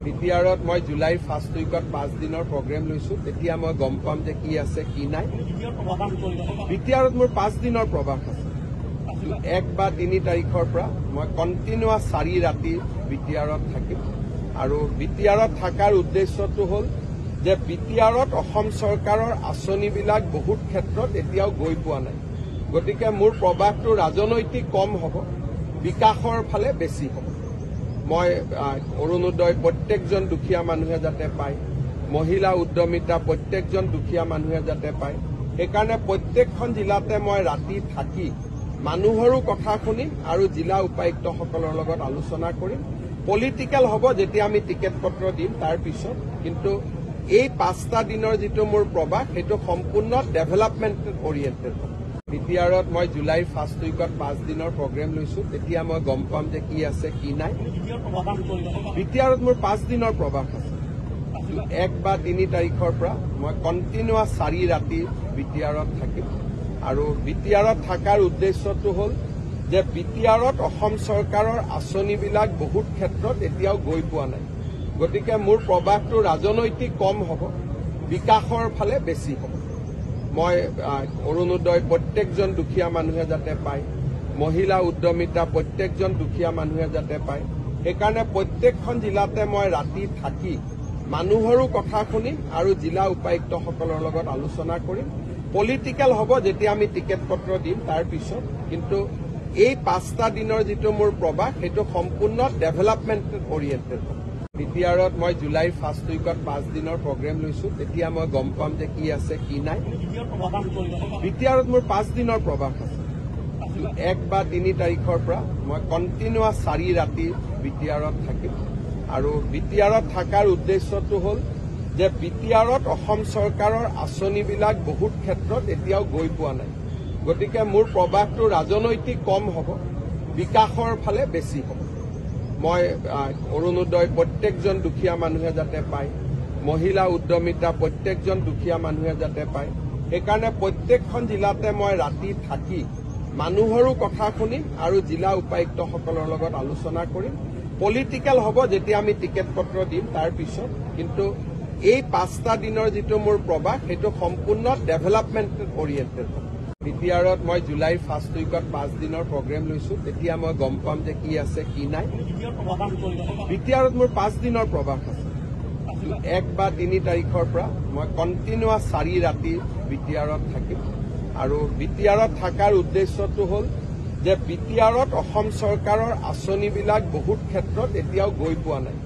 বিটিআৰত মই জুলাইৰ ফাৰ্ষ্ট উইকত 5 দিনৰ প্ৰগ্ৰেম লৈছো। তেতিয়া মই গম পাম যে কি আছে কি নাই। বিটিআৰত মোৰ 5 দিনৰ প্ৰৱাস আছে। 1 বা 3 তাৰিখৰ পৰা মই কণ্টিনিউৱাছ 4 ৰাতি বিটিআৰত থাকিম আৰু বিটিআৰত থকাৰ উদ্দেশ্যটো হ'ল যে বিটিআৰত অসম চৰকাৰৰ আঁচনিবিলাক বহুত ক্ষেত্ৰত এতিয়াও গৈ পোৱা নাই। গতিকে মোৰ প্ৰৱাসটো ৰাজনৈতিক কম হ'ব, বিকাশৰ ফালে বেছি হ'ব। মই অৰুণোদয় প্ৰত্যেকজন দুখীয়া মানুহে যাতে পায়, মহিলা উদ্যমিতা প্ৰত্যেকজন দুখীয়া মানুহে যাতে পায়, সেইকাৰণে প্ৰত্যেকখন জিলাতে মই ৰাতি থাকি মানুহৰো কথা শুনিম আৰু জিলা উপায়ুক্তসকলৰ লগত আলোচনা কৰিম। পলিটিকেল হ'ব যেতিয়া আমি টিকেট পত্ৰ দিম তাৰ পিছত, কিন্তু এই 5টা দিনৰ যিটো মোৰ প্ৰৱাস সেইটো সম্পূৰ্ণ ডেভেলপমেণ্ট অৰিয়েণ্টেড হ'ব। বিটিআৰত মই জুলাইৰ ফাৰ্ষ্ট উইকত 5 দিনৰ প্ৰগ্ৰেম লৈছো। তেতিয়া মই গম পাম যে কি আছে কি নাই। বিটিআৰত মোৰ 5 দিনৰ প্ৰৱাস আছে। 1 বা 3 তাৰিখৰ পৰা মই কণ্টিনিউৱাছ 4 ৰাতি বিটিআৰত থাকিম আৰু বিটিআৰত থকাৰ উদ্দেশ্যটো হ'ল যে বিটিআৰত অসম চৰকাৰৰ আঁচনিবিলাক বহুত ক্ষেত্ৰত এতিয়াও গৈ পোৱা নাই। গতিকে মোৰ প্ৰৱাসটো ৰাজনৈতিক কম হ'ব, বিকাশৰ ফালে বেছি হ'ব। মই অৰুণোদয় প্ৰত্যেকজন দুখীয়া মানুহে যাতে পায়, মহিলা উদ্যমিতা প্ৰত্যেকজন দুখীয়া মানুহে যাতে পায়, সেইকাৰণে প্ৰত্যেকখন জিলাতে মই ৰাতি থাকি মানুহৰো কথা শুনিম আৰু জিলা উপায়ুক্তসকলৰ লগত আলোচনা কৰিম। পলিটিকেল হ'ব যেতিয়া আমি টিকেট পত্ৰ দিম তাৰ পিছত, কিন্তু এই 5টা দিনৰ যিটো মোৰ প্ৰৱাস সেইটো সম্পূৰ্ণ ডেভেলপমেণ্ট অৰিয়েণ্টেড হ'ব। বিটিআৰত মই জুলাইৰ ফাৰ্ষ্ট উইকত 5 দিনৰ প্ৰগ্ৰেম লৈছো। তেতিয়া মই গম পাম যে কি আছে কি নাই। বিটিআৰত মোৰ 5 দিনৰ প্ৰৱাস আছে। 1 বা 3 তাৰিখৰ পৰা মই কণ্টিনিউৱাছ 4 ৰাতি বিটিআৰত থাকিম আৰু বিটিআৰত থকাৰ উদ্দেশ্যটো হ'ল যে বিটিআৰত অসম চৰকাৰৰ আঁচনিবিলাক বহুত ক্ষেত্ৰত এতিয়াও গৈ পোৱা নাই। গতিকে মোৰ প্ৰৱাসটো ৰাজনৈতিক কম হ'ব, বিকাশৰ ফালে বেছি হ'ব। মই অৰুণোদয় প্ৰত্যেকজন দুখীয়া মানুহে যাতে পায়, মহিলা উদ্যমিতা প্ৰত্যেকজন দুখীয়া মানুহে যাতে পায়, সেইকাৰণে প্ৰত্যেকখন জিলাতে মই ৰাতি থাকি মানুহৰো কথা শুনিম আৰু জিলা উপায়ুক্তসকলৰ লগত আলোচনা কৰিম। পলিটিকেল হ'ব যেতিয়া আমি টিকেট পত্ৰ দিম তাৰ পিছত, কিন্তু এই 5টা দিনৰ যিটো মোৰ প্ৰৱাস সেইটো সম্পূৰ্ণ ডেভেলপমেণ্ট অৰিয়েণ্টেড হ'ব। বিটিআৰত মই জুলাইৰ ফাৰ্ষ্ট উইকত 5 দিনৰ প্ৰগ্ৰেম লৈছো। তেতিয়া মই গম পাম যে কি আছে কি নাই। বিটিআৰত মোৰ 5 দিনৰ প্ৰৱাস আছে। 1 বা 3 তাৰিখৰ পৰা মই কণ্টিনিউৱাছ 4 ৰাতি বিটিআৰত থাকিম আৰু বিটিআৰত থকাৰ উদ্দেশ্যটো হ'ল যে বিটিআৰত অসম চৰকাৰৰ আঁচনিবিলাক বহুত ক্ষেত্ৰত এতিয়াও গৈ পোৱা নাই।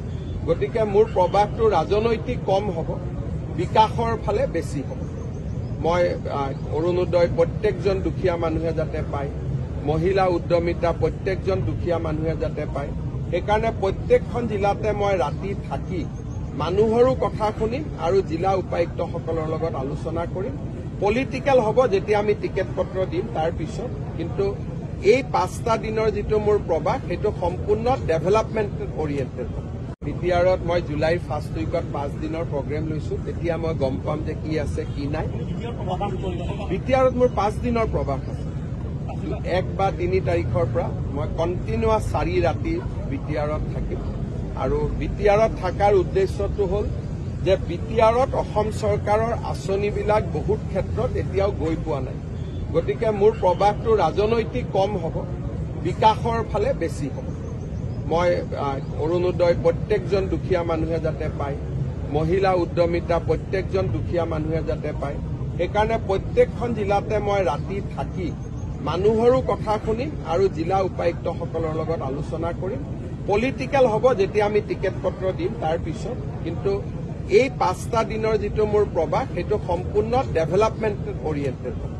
গতিকে মোৰ প্ৰৱাসটো ৰাজনৈতিক কম হ'ব, বিকাশৰ ফালে বেছি হ'ব। মই অৰুণোদয় প্ৰত্যেকজন দুখীয়া মানুহে যাতে পায়, মহিলা উদ্যমিতা প্ৰত্যেকজন দুখীয়া মানুহে যাতে পায়, সেইকাৰণে প্ৰত্যেকখন জিলাতে মই ৰাতি থাকি মানুহৰো কথা শুনিম আৰু জিলা উপায়ুক্তসকলৰ লগত আলোচনা কৰিম। পলিটিকেল হ'ব যেতিয়া আমি টিকেট পত্ৰ দিম তাৰ পিছত, কিন্তু এই 5টা দিনৰ যিটো মোৰ প্ৰৱাস সেইটো সম্পূৰ্ণ ডেভেলপমেণ্ট অৰিয়েণ্টেড হ'ব। বিটিআৰত মই জুলাইৰ ফাৰ্ষ্ট উইকত 5 দিনৰ প্ৰগ্ৰেম লৈছো। তেতিয়া মই গম পাম যে কি আছে কি নাই। বিটিআৰত মোৰ 5 দিনৰ প্ৰৱাস আছে। 1 বা 3 তাৰিখৰ পৰা মই কণ্টিনিউৱাছ 4 ৰাতি বিটিআৰত থাকিম আৰু বিটিআৰত থকাৰ উদ্দেশ্যটো হ'ল যে বিটিআৰত অসম চৰকাৰৰ আঁচনিবিলাক বহুত ক্ষেত্ৰত এতিয়াও গৈ পোৱা নাই। গতিকে মোৰ প্ৰৱাসটো ৰাজনৈতিক কম হ'ব, বিকাশৰ ফালে বেছি হ'ব। মই অৰুণোদয় প্ৰত্যেকজন দুখীয়া মানুহে যাতে পায়, মহিলা উদ্যমিতা প্ৰত্যেকজন দুখীয়া মানুহে যাতে পায়, সেইকাৰণে প্ৰত্যেকখন জিলাতে মই ৰাতি থাকি মানুহৰো কথা শুনিম আৰু জিলা উপায়ুক্তসকলৰ লগত আলোচনা কৰিম। পলিটিকেল হ'ব যেতিয়া আমি টিকেট পত্ৰ দিম তাৰ পিছত, কিন্তু এই 5টা দিনৰ যিটো মোৰ প্ৰৱাস সেইটো সম্পূৰ্ণ ডেভেলপমেণ্ট অৰিয়েণ্টেড হ'ব।